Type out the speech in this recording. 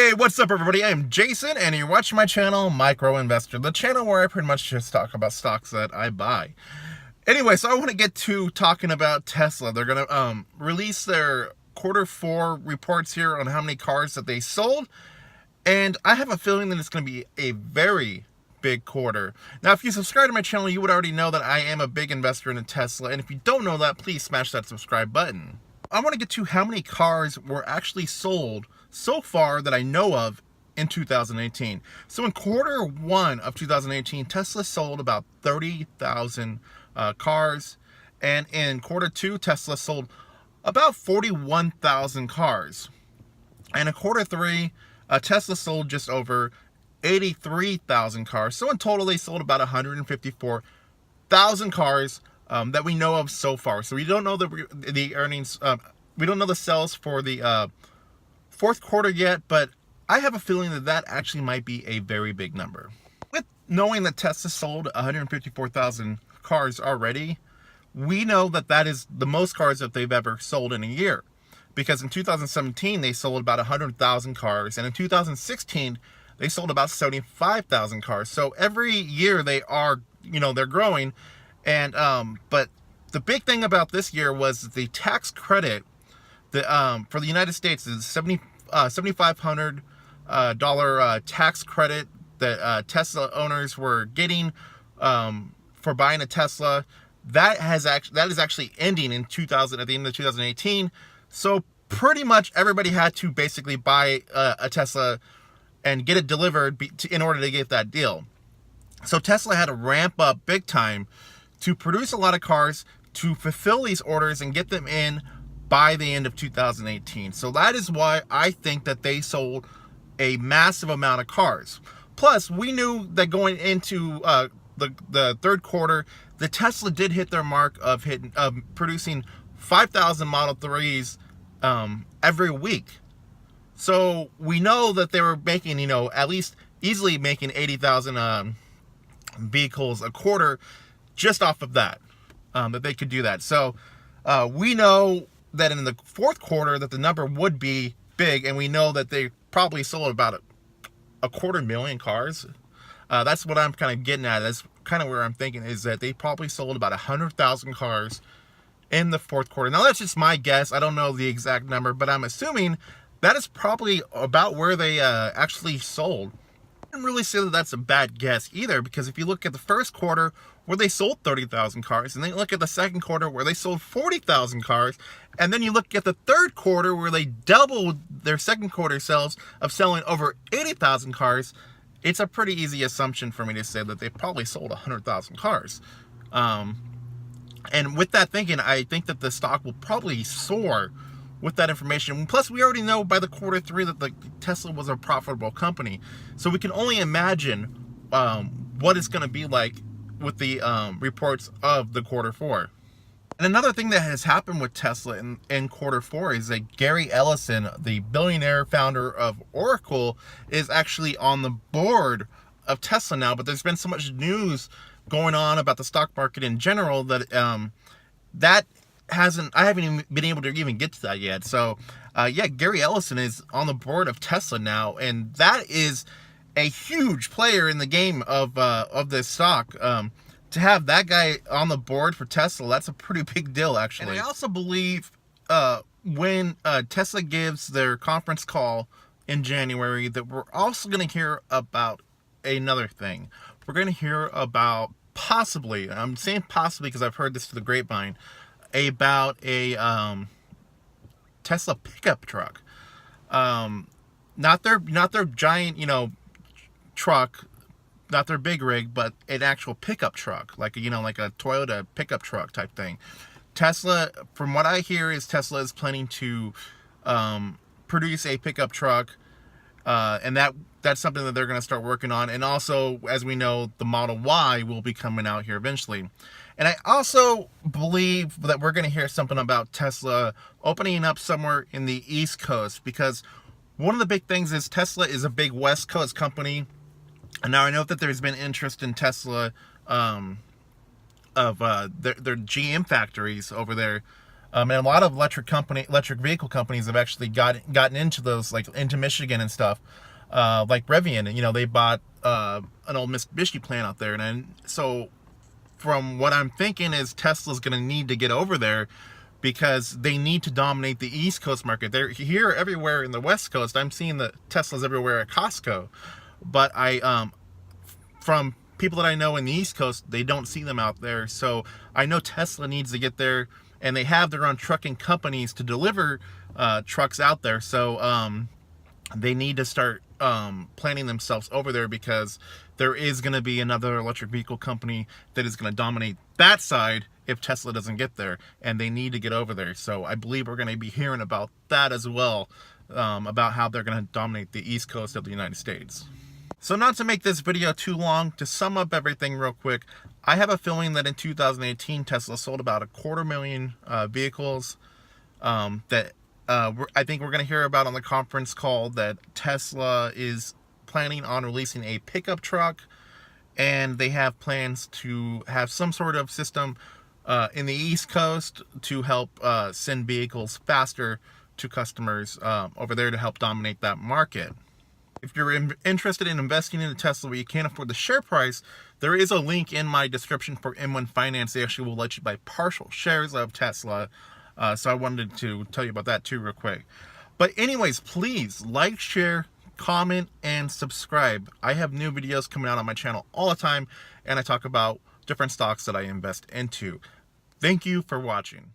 Hey, what's up everybody? I am Jason and you're watching my channel, Micro Investor, the channel where I pretty much just talk about stocks that I buy. Anyway, so I want to get to talking about Tesla. They're going to release their Q4 reports here on how many cars that they sold. And I have a feeling that it's going to be a very big quarter. Now, if you subscribe to my channel, you would already know that I am a big investor in a Tesla. And if you don't know that, please smash that subscribe button. I want to get to how many cars were actually sold so far that I know of in 2018. So in Q1 of 2018, Tesla sold about 30,000 cars. And in Q2, Tesla sold about 41,000 cars. And in Q3, Tesla sold just over 83,000 cars. So in total, they sold about 154,000 cars that we know of so far. So we don't know the earnings. We don't know the sales for the fourth quarter yet, but I have a feeling that that actually might be a very big number. With knowing that Tesla sold 154,000 cars already, we know that that is the most cars that they've ever sold in a year. Because in 2017, they sold about 100,000 cars, and in 2016, they sold about 75,000 cars. So every year they are, they're growing. And but the big thing about this year was the tax credit. For the United States is $7,500 tax credit that Tesla owners were getting for buying a Tesla. That is actually ending in at the end of 2018. So pretty much everybody had to basically buy a Tesla and get it delivered in order to get that deal. So Tesla had to ramp up big time to produce a lot of cars to fulfill these orders and get them in by the end of 2018. So that is why I think that they sold a massive amount of cars. Plus, we knew that going into the third quarter, the Tesla did hit their mark of producing 5,000 Model 3s every week. So we know that they were making, at least easily making 80,000 vehicles a quarter just off of that, that they could do that. So we know that in the fourth quarter that the number would be big, and we know that they probably sold about a 250,000 cars. That's what I'm kind of getting at. That's kind of where I'm thinking, is that they probably sold about 100,000 cars in the fourth quarter. Now that's just my guess. I don't know the exact number, but I'm assuming that is probably about where they actually sold. I didn't really say that that's a bad guess either, because if you look at the first quarter where they sold 30,000 cars, and then you look at the second quarter where they sold 40,000 cars, and then you look at the third quarter where they doubled their second quarter sales of selling over 80,000 cars, it's a pretty easy assumption for me to say that they probably sold 100,000 cars. And with that thinking, I think that the stock will probably soar with that information. Plus, we already know by the Q3 that the Tesla was a profitable company. So we can only imagine what it's going to be like with the reports of the Q4. And another thing that has happened with Tesla in Q4 is that Gary Ellison, the billionaire founder of Oracle, is actually on the board of Tesla now. But there's been so much news going on about the stock market in general that I haven't even been able to even get to that yet. So yeah, Gary Ellison is on the board of Tesla now, and that is a huge player in the game of this stock. To have that guy on the board for Tesla, that's a pretty big deal, actually. And I also believe when Tesla gives their conference call in January, that we're also going to hear about another thing. We're going to hear about possibly, I'm saying possibly because I've heard this through the grapevine, about a Tesla pickup truck. Not their giant, truck, not their big rig, but an actual pickup truck, like a Toyota pickup truck type thing. Tesla, from what I hear, is Tesla is planning to produce a pickup truck, and that's something that they're going to start working on. And also, as we know, the Model Y will be coming out here eventually. And I also believe that we're going to hear something about Tesla opening up somewhere in the East Coast, because one of the big things is Tesla is a big West Coast company. And now I know that there's been interest in Tesla of their GM factories over there And a lot of electric vehicle companies have actually gotten into those, like into Michigan and stuff, like Rivian. You know, they bought an old Mitsubishi plant out there, and so from what I'm thinking is Tesla's going to need to get over there because they need to dominate the East Coast market. They're here everywhere in the West Coast. I'm seeing the Teslas everywhere at Costco, but from people that I know in the East Coast, they don't see them out there. So I know Tesla needs to get there, and they have their own trucking companies to deliver trucks out there. So they need to start planning themselves over there, because there is going to be another electric vehicle company that is going to dominate that side if Tesla doesn't get there, and they need to get over there. So I believe we're going to be hearing about that as well, about how they're going to dominate the East Coast of the United States. So not to make this video too long, to sum up everything real quick, I have a feeling that in 2018 Tesla sold about 250,000 vehicles. That I think we're going to hear about on the conference call that Tesla is planning on releasing a pickup truck, and they have plans to have some sort of system in the East Coast to help send vehicles faster to customers over there to help dominate that market. If you're interested in investing in a Tesla but you can't afford the share price, there is a link in my description for M1 Finance. They actually will let you buy partial shares of Tesla. So I wanted to tell you about that too real quick. But anyways, please like, share, comment, and subscribe. I have new videos coming out on my channel all the time, and I talk about different stocks that I invest into. Thank you for watching.